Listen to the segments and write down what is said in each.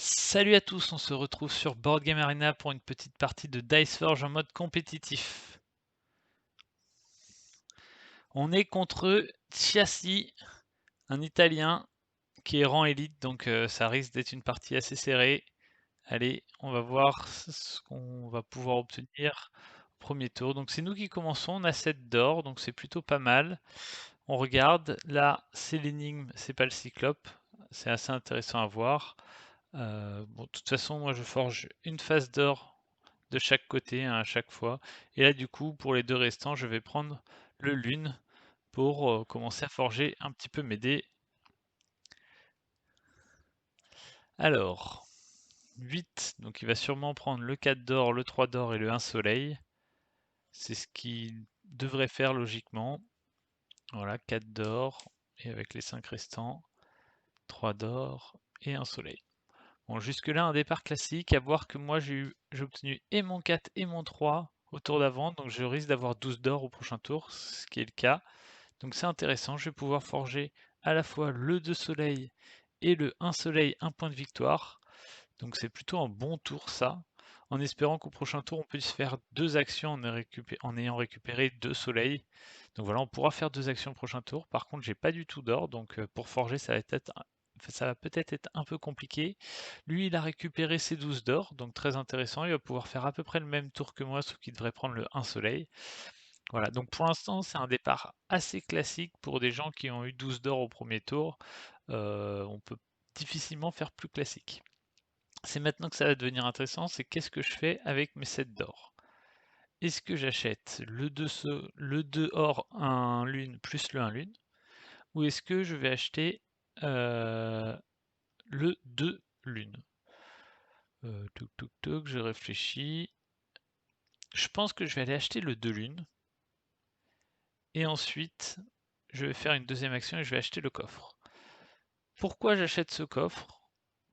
Salut à tous, on se retrouve sur Board Game Arena pour une petite partie de Dice Forge en mode compétitif. On est contre Chiassi, un Italien qui est rang élite, donc ça risque d'être une partie assez serrée. Allez, on va voir ce qu'on va pouvoir obtenir au premier tour. Donc c'est nous qui commençons, on a 7 d'or, donc c'est plutôt pas mal. On regarde, là c'est l'énigme, c'est pas le cyclope, c'est assez intéressant à voir. Bon, de toute façon, moi je forge une phase d'or de chaque côté, hein, à chaque fois. Et là, du coup, pour les deux restants, je vais prendre le lune pour commencer à forger un petit peu mes dés. Alors, 8, donc il va sûrement prendre le 4 d'or, le 3 d'or et le 1 soleil. C'est ce qu'il devrait faire logiquement. Voilà, 4 d'or, et avec les 5 restants, 3 d'or et un soleil. Bon, jusque-là, un départ classique, à voir que moi j'ai obtenu et mon 4 et mon 3 au tour d'avant, donc je risque d'avoir 12 d'or au prochain tour, ce qui est le cas. Donc c'est intéressant, je vais pouvoir forger à la fois le 2 soleil et le 1 soleil, 1 point de victoire. Donc c'est plutôt un bon tour ça, en espérant qu'au prochain tour on puisse faire deux actions en ayant récupéré 2 soleils. Donc voilà, on pourra faire deux actions au prochain tour. Par contre, j'ai pas du tout d'or, donc pour forger ça va peut-être être un peu compliqué. Lui, il a récupéré ses 12 d'or, donc très intéressant. Il va pouvoir faire à peu près le même tour que moi, sauf qu'il devrait prendre le 1 soleil. Voilà, donc pour l'instant, c'est un départ assez classique pour des gens qui ont eu 12 d'or au premier tour. On peut difficilement faire plus classique. C'est maintenant que ça va devenir intéressant, c'est qu'est-ce que je fais avec mes 7 d'or? Est-ce que j'achète le 2 or 1 lune plus le 1 lune? Ou est-ce que je vais acheter le 2 lune? Je réfléchis. Je pense que je vais aller acheter le 2 lune. Et ensuite, je vais faire une deuxième action et je vais acheter le coffre. Pourquoi j'achète ce coffre?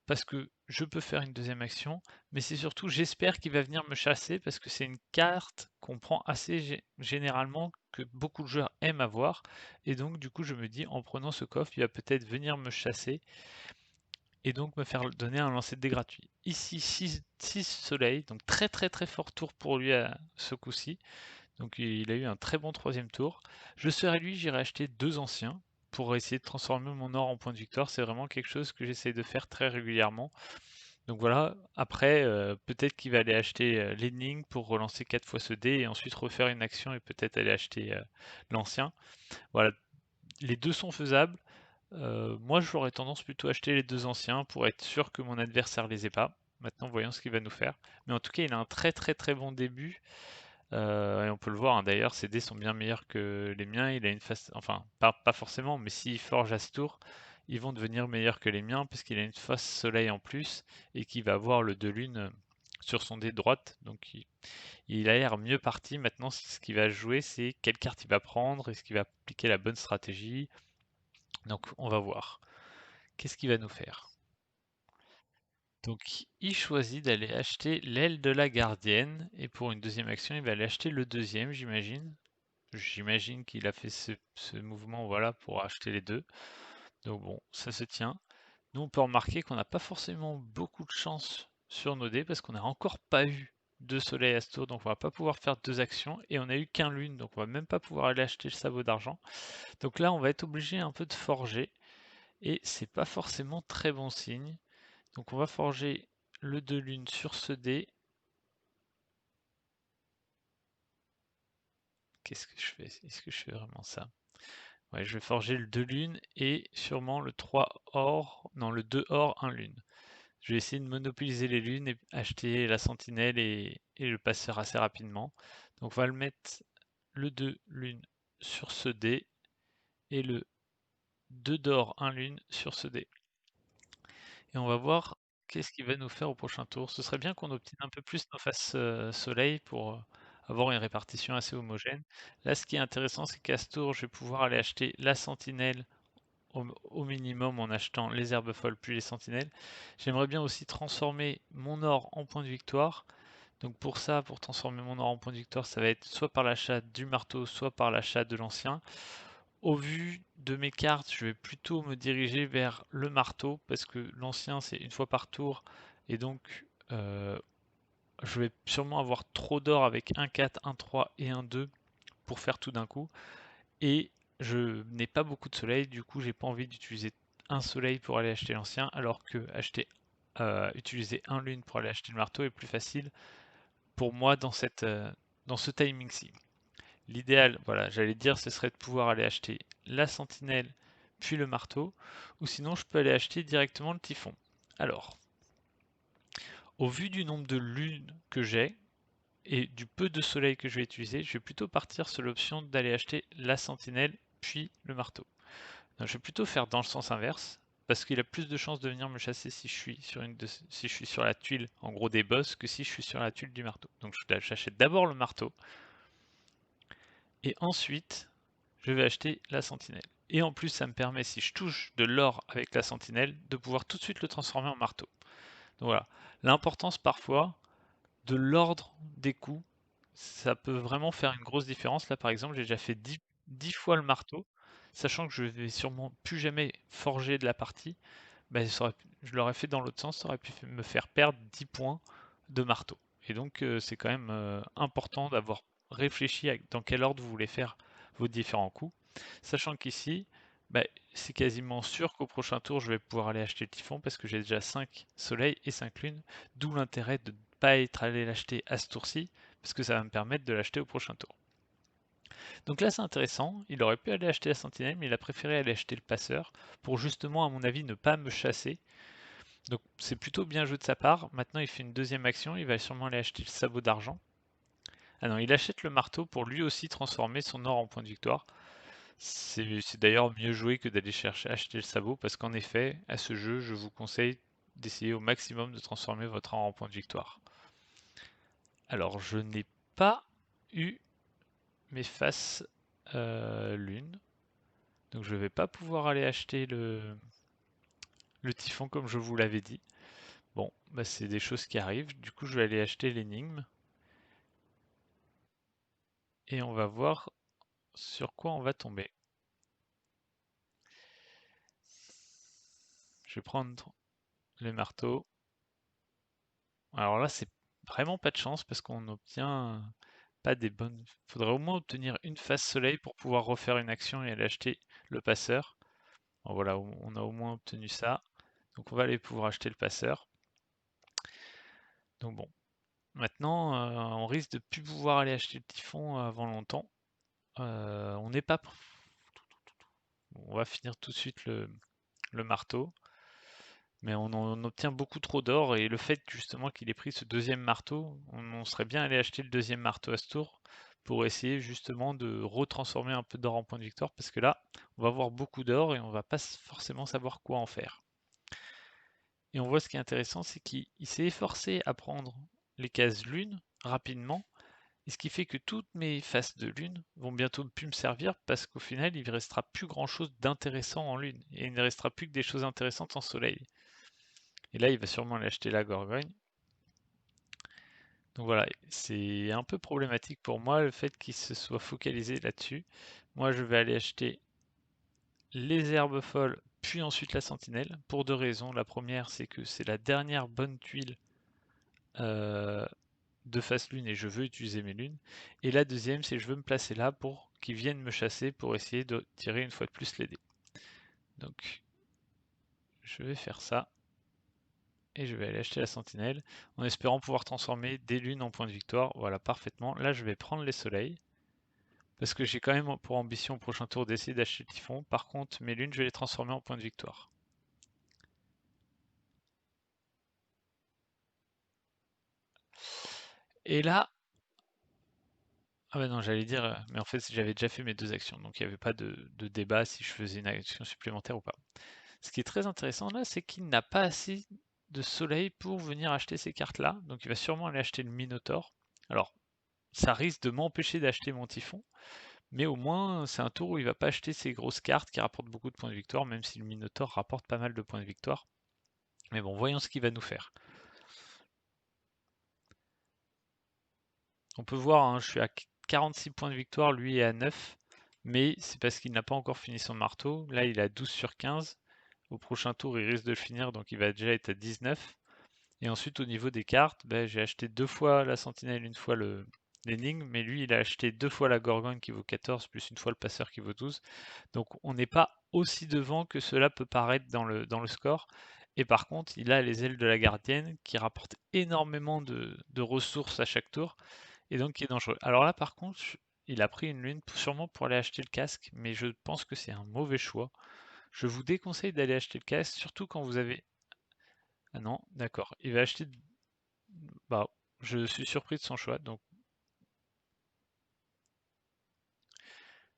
Parce que je peux faire une deuxième action, mais c'est surtout j'espère qu'il va venir me chasser parce que c'est une carte qu'on prend assez généralement, que beaucoup de joueurs aiment avoir, et donc du coup je me dis en prenant ce coffre, il va peut-être venir me chasser et donc me faire donner un lancer de dés gratuit. Ici 6 soleils, donc très très très fort tour pour lui à ce coup-ci. Donc il a eu un très bon troisième tour. Je serai lui, j'irai acheter deux anciens pour essayer de transformer mon or en point de victoire. C'est vraiment quelque chose que j'essaie de faire très régulièrement. Donc voilà, après, peut-être qu'il va aller acheter l'énigme pour relancer 4 fois ce dé et ensuite refaire une action et peut-être aller acheter l'ancien. Voilà, les deux sont faisables. Moi, j'aurais tendance plutôt à acheter les deux anciens pour être sûr que mon adversaire les ait pas. Maintenant, voyons ce qu'il va nous faire. Mais en tout cas, il a un très très très bon début. Et on peut le voir, hein, d'ailleurs, ses dés sont bien meilleurs que les miens. Il a une face, enfin, pas forcément, mais s'il forge à ce tour, ils vont devenir meilleurs que les miens parce qu'il a une face soleil en plus et qu'il va avoir le 2 lune sur son dé droite. Donc il a l'air mieux parti. Maintenant, ce qu'il va jouer, c'est quelle carte il va prendre, est-ce qu'il va appliquer la bonne stratégie. Donc on va voir. Qu'est-ce qu'il va nous faire? Donc il choisit d'aller acheter l'aile de la gardienne et pour une deuxième action, il va aller acheter le deuxième, j'imagine. J'imagine qu'il a fait ce mouvement, voilà, pour acheter les deux. Donc bon, ça se tient. Nous, on peut remarquer qu'on n'a pas forcément beaucoup de chance sur nos dés parce qu'on n'a encore pas eu de soleil à ce tour, donc on va pas pouvoir faire deux actions. Et on a eu qu'un lune, donc on va même pas pouvoir aller acheter le sabot d'argent. Donc là, on va être obligé un peu de forger. Et c'est pas forcément très bon signe. Donc on va forger le 2 lune sur ce dé. Qu'est-ce que je fais? Est-ce que je fais vraiment ça? Ouais, je vais forger le 2 lune et sûrement le 3 or, non le 2 or, 1 lune. Je vais essayer de monopoliser les lunes et acheter la sentinelle et le passeur assez rapidement. Donc on va le mettre le 2 lune sur ce dé et le 2 d'or, 1 lune sur ce dé. Et on va voir qu'est-ce qu'il va nous faire au prochain tour. Ce serait bien qu'on obtienne un peu plus nos faces soleil pour avoir une répartition assez homogène. Là, ce qui est intéressant, c'est qu'à ce tour, je vais pouvoir aller acheter la sentinelle au minimum en achetant les herbes folles puis les sentinelles. J'aimerais bien aussi transformer mon or en point de victoire. Donc pour ça, pour transformer mon or en point de victoire, ça va être soit par l'achat du marteau, soit par l'achat de l'ancien. Au vu de mes cartes, je vais plutôt me diriger vers le marteau parce que l'ancien c'est une fois par tour et donc je vais sûrement avoir trop d'or avec un 4, un 3 et un 2 pour faire tout d'un coup. Et je n'ai pas beaucoup de soleil, du coup j'ai pas envie d'utiliser un soleil pour aller acheter l'ancien, alors que utiliser un lune pour aller acheter le marteau est plus facile pour moi dans ce timing-ci. L'idéal, voilà, j'allais dire, ce serait de pouvoir aller acheter la sentinelle, puis le marteau, ou sinon je peux aller acheter directement le typhon. Alors, au vu du nombre de lunes que j'ai, et du peu de soleil que je vais utiliser, je vais plutôt partir sur l'option d'aller acheter la sentinelle, puis le marteau. Donc, je vais plutôt faire dans le sens inverse, parce qu'il a plus de chances de venir me chasser si je suis si je suis sur la tuile, en gros des boss, que si je suis sur la tuile du marteau. Donc j'achète d'abord le marteau, et ensuite je vais acheter la sentinelle. Et en plus, ça me permet, si je touche de l'or avec la sentinelle, de pouvoir tout de suite le transformer en marteau. Donc voilà, l'importance parfois de l'ordre des coups, ça peut vraiment faire une grosse différence. Là, par exemple, j'ai déjà fait 10 fois le marteau, sachant que je vais sûrement plus jamais forger de la partie. Ben, je l'aurais fait dans l'autre sens, ça aurait pu me faire perdre 10 points de marteau. Et donc, c'est quand même important d'avoir réfléchi dans quel ordre vous voulez faire vos différents coups. Sachant qu'ici, ben, c'est quasiment sûr qu'au prochain tour, je vais pouvoir aller acheter le typhon parce que j'ai déjà 5 soleils et 5 lunes. D'où l'intérêt de ne pas être allé l'acheter à ce tour-ci, parce que ça va me permettre de l'acheter au prochain tour. Donc là, c'est intéressant. Il aurait pu aller acheter la sentinelle, mais il a préféré aller acheter le passeur pour justement, à mon avis, ne pas me chasser. Donc c'est plutôt bien joué de sa part. Maintenant, il fait une deuxième action. Il va sûrement aller acheter le sabot d'argent. Ah non, il achète le marteau pour lui aussi transformer son or en point de victoire. C'est d'ailleurs mieux joué que d'aller chercher acheter le sabot parce qu'en effet, à ce jeu, je vous conseille d'essayer au maximum de transformer votre or en point de victoire. Alors, je n'ai pas eu mes faces lune, donc je ne vais pas pouvoir aller acheter le typhon comme je vous l'avais dit. Bon, bah c'est des choses qui arrivent. Du coup, je vais aller acheter l'énigme et on va voir sur quoi on va tomber. Je vais prendre le marteau. Alors là, c'est vraiment pas de chance parce qu'on n'obtient pas des bonnes. Faudrait au moins obtenir une phase soleil pour pouvoir refaire une action et aller acheter le passeur. Bon, voilà, on a au moins obtenu ça. Donc on va aller pouvoir acheter le passeur. Donc bon, maintenant on risque de plus pouvoir aller acheter le typhon avant longtemps. On n'est pas. On va finir tout de suite le marteau. Mais on en obtient beaucoup trop d'or et le fait justement qu'il ait pris ce deuxième marteau, on serait bien allé acheter le deuxième marteau à ce tour pour essayer justement de retransformer un peu d'or en point de victoire parce que là, on va avoir beaucoup d'or et on va pas forcément savoir quoi en faire. Et on voit ce qui est intéressant, c'est qu'il s'est efforcé à prendre les cases lune rapidement, et ce qui fait que toutes mes faces de lune vont bientôt plus me servir parce qu'au final, il ne restera plus grand chose d'intéressant en lune et il ne restera plus que des choses intéressantes en soleil. Et là, il va sûrement aller acheter la Gorgogne. Donc voilà, c'est un peu problématique pour moi le fait qu'il se soit focalisé là-dessus. Moi, je vais aller acheter les herbes folles, puis ensuite la sentinelle, pour deux raisons. La première, c'est que c'est la dernière bonne tuile euh, de face lune et je veux utiliser mes lunes. Et la deuxième, c'est que je veux me placer là pour qu'ils viennent me chasser pour essayer de tirer une fois de plus les dés. Donc, je vais faire ça. Et je vais aller acheter la sentinelle en espérant pouvoir transformer des lunes en points de victoire. Voilà, parfaitement. Là, je vais prendre les soleils parce que j'ai quand même pour ambition au prochain tour d'essayer d'acheter le typhon. Par contre, mes lunes, je vais les transformer en points de victoire. Et là, ah bah non, j'allais dire, mais en fait, j'avais déjà fait mes deux actions, donc il n'y avait pas de débat si je faisais une action supplémentaire ou pas. Ce qui est très intéressant là, c'est qu'il n'a pas assez de soleil pour venir acheter ces cartes-là, donc il va sûrement aller acheter le Minotaur. Alors, ça risque de m'empêcher d'acheter mon typhon, mais au moins, c'est un tour où il va pas acheter ces grosses cartes qui rapportent beaucoup de points de victoire, même si le Minotaur rapporte pas mal de points de victoire. Mais bon, voyons ce qu'il va nous faire. On peut voir, hein, je suis à 46 points de victoire, lui est à 9. mais c'est parce qu'il n'a pas encore fini son marteau. Là, il a 12 sur 15. Au prochain tour, il risque de le finir, donc il va déjà être à 19. Et ensuite, au niveau des cartes, ben, j'ai acheté 2 fois la sentinelle, une fois l'énigme, mais lui, il a acheté 2 fois la gorgone qui vaut 14, plus une fois le passeur qui vaut 12. Donc on n'est pas aussi devant que cela peut paraître dans le score. Et par contre, il a les ailes de la gardienne qui rapportent énormément de ressources à chaque tour, et donc qui est dangereux. Alors là, par contre, il a pris une lune sûrement pour aller acheter le casque, mais je pense que c'est un mauvais choix. Je vous déconseille d'aller acheter le casque, surtout quand vous avez... Ah non, d'accord. Il va acheter... Bah, je suis surpris de son choix, donc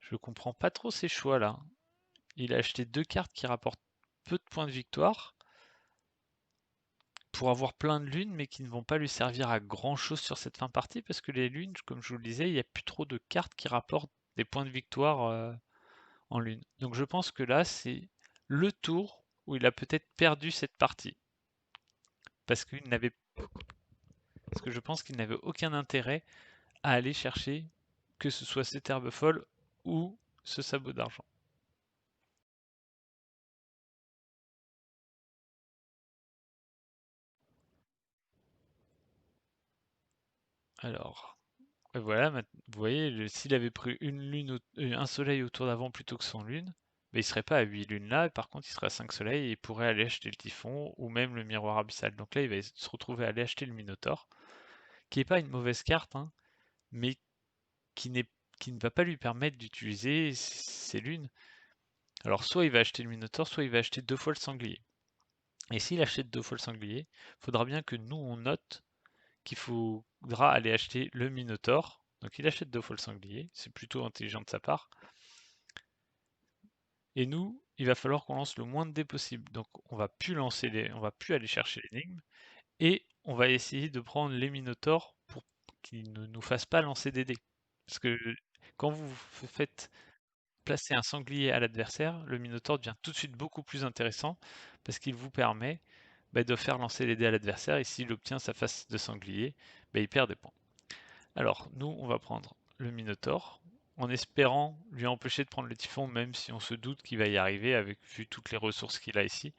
je comprends pas trop ses choix là. Il a acheté 2 cartes qui rapportent peu de points de victoire pour avoir plein de lunes, mais qui ne vont pas lui servir à grand chose sur cette fin de partie, parce que les lunes, comme je vous le disais, il n'y a plus trop de cartes qui rapportent des points de victoire en lune. Donc je pense que là, c'est le tour où il a peut-être perdu cette partie, parce parce que je pense qu'il n'avait aucun intérêt à aller chercher que ce soit cette herbe folle ou ce sabot d'argent. Alors, et voilà, vous voyez, s'il avait pris une lune, un soleil au tour d'avant plutôt que son lune, mais il serait pas à 8 lunes là, et par contre il serait à 5 soleils et il pourrait aller acheter le typhon ou même le miroir abyssal. Donc là, il va se retrouver à aller acheter le Minotaure, qui est pas une mauvaise carte, hein, mais qui n'est qui ne va pas lui permettre d'utiliser ses lunes. Alors soit il va acheter le Minotaure, soit il va acheter 2 fois le sanglier. Et s'il achète 2 fois le sanglier, il faudra bien que nous on note qu'il faudra aller acheter le Minotaure. Donc il achète 2 fois le sanglier, c'est plutôt intelligent de sa part. Et nous, il va falloir qu'on lance le moins de dés possible. Donc on va plus aller chercher l'énigme, et on va essayer de prendre les Minotaures pour qu'ils ne nous fassent pas lancer des dés. Parce que quand vous faites placer un sanglier à l'adversaire, le Minotaure devient tout de suite beaucoup plus intéressant, parce qu'il vous permet de faire lancer les dés à l'adversaire, et s'il obtient sa face de sanglier, il perd des points. Alors, nous, on va prendre le Minotaure, en espérant lui empêcher de prendre le Typhon, même si on se doute qu'il va y arriver, avec vu toutes les ressources qu'il a ici.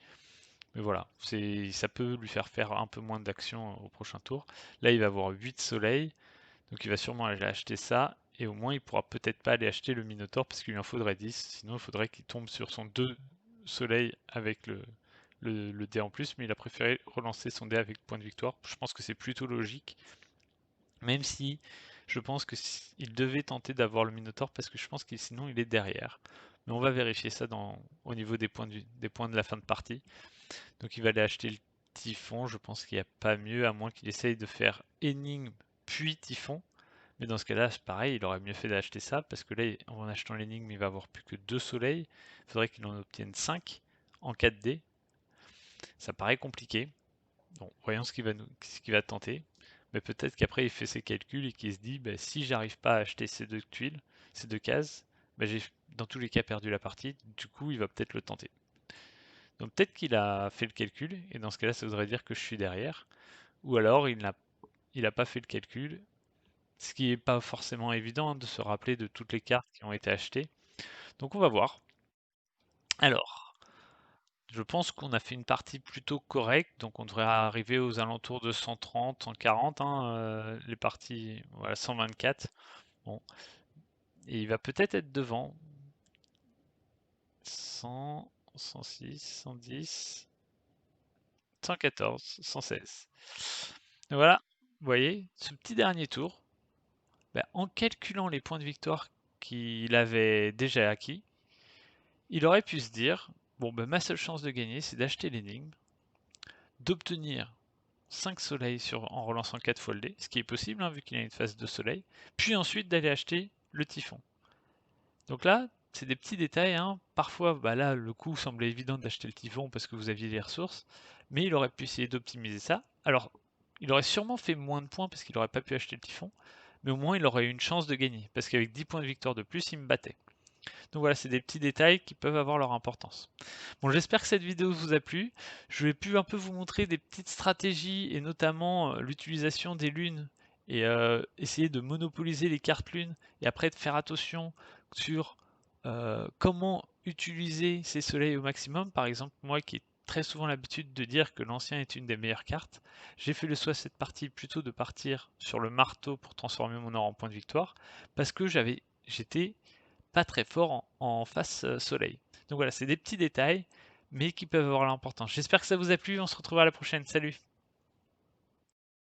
Mais voilà, ça peut lui faire un peu moins d'action au prochain tour. Là, il va avoir 8 soleils, donc il va sûrement aller acheter ça, et au moins il pourra peut-être pas aller acheter le Minotaure, parce qu'il lui en faudrait 10, sinon il faudrait qu'il tombe sur son 2 soleils avec le dé en plus, mais il a préféré relancer son dé avec point de victoire. Je pense que c'est plutôt logique, même si je pense que il devait tenter d'avoir le Minotaur, parce que je pense que sinon il est derrière. Mais on va vérifier ça au niveau des points de la fin de partie. Donc il va aller acheter le Typhon, je pense qu'il n'y a pas mieux, à moins qu'il essaye de faire énigme puis Typhon. Mais dans ce cas-là, c'est pareil, il aurait mieux fait d'acheter ça, parce que là, en achetant l'énigme, il va avoir plus que 2 soleils. Il faudrait qu'il en obtienne 5 en 4D. Ça paraît compliqué. Bon, voyons ce qu'il va tenter. Mais peut-être qu'après il fait ses calculs et qu'il se dit, si j'arrive pas à acheter ces 2 tuiles, ces 2 cases, j'ai dans tous les cas perdu la partie. Du coup, il va peut-être le tenter. Donc peut-être qu'il a fait le calcul, et dans ce cas-là, ça voudrait dire que je suis derrière. Ou alors il n'a pas fait le calcul, ce qui n'est pas forcément évident, hein, de se rappeler de toutes les cartes qui ont été achetées. Donc on va voir. Alors, je pense qu'on a fait une partie plutôt correcte, donc on devrait arriver aux alentours de 130, 140, hein, les parties, voilà, 124. Bon, et il va peut-être être devant. 100, 106, 110, 114, 116. Et voilà, vous voyez, ce petit dernier tour, en calculant les points de victoire qu'il avait déjà acquis, il aurait pu se dire, bon, ma seule chance de gagner, c'est d'acheter l'énigme, d'obtenir 5 soleils en relançant 4 fois le dé, ce qui est possible, hein, vu qu'il a une phase de soleil, puis ensuite d'aller acheter le typhon. Donc là, c'est des petits détails, hein. Parfois, là, le coup semblait évident d'acheter le typhon parce que vous aviez les ressources, mais il aurait pu essayer d'optimiser ça. Alors, il aurait sûrement fait moins de points parce qu'il n'aurait pas pu acheter le typhon, mais au moins il aurait eu une chance de gagner, parce qu'avec 10 points de victoire de plus, il me battait. Donc voilà, c'est des petits détails qui peuvent avoir leur importance. Bon, j'espère que cette vidéo vous a plu. Je vais pu un peu vous montrer des petites stratégies, et notamment l'utilisation des lunes, et essayer de monopoliser les cartes lunes, et après de faire attention sur comment utiliser ces soleils au maximum. Par exemple, moi qui ai très souvent l'habitude de dire que l'ancien est une des meilleures cartes, j'ai fait le choix cette partie plutôt de partir sur le marteau pour transformer mon or en point de victoire, parce que j'étais pas très fort en face soleil. Donc voilà, c'est des petits détails, mais qui peuvent avoir l'importance. J'espère que ça vous a plu, on se retrouve à la prochaine, salut!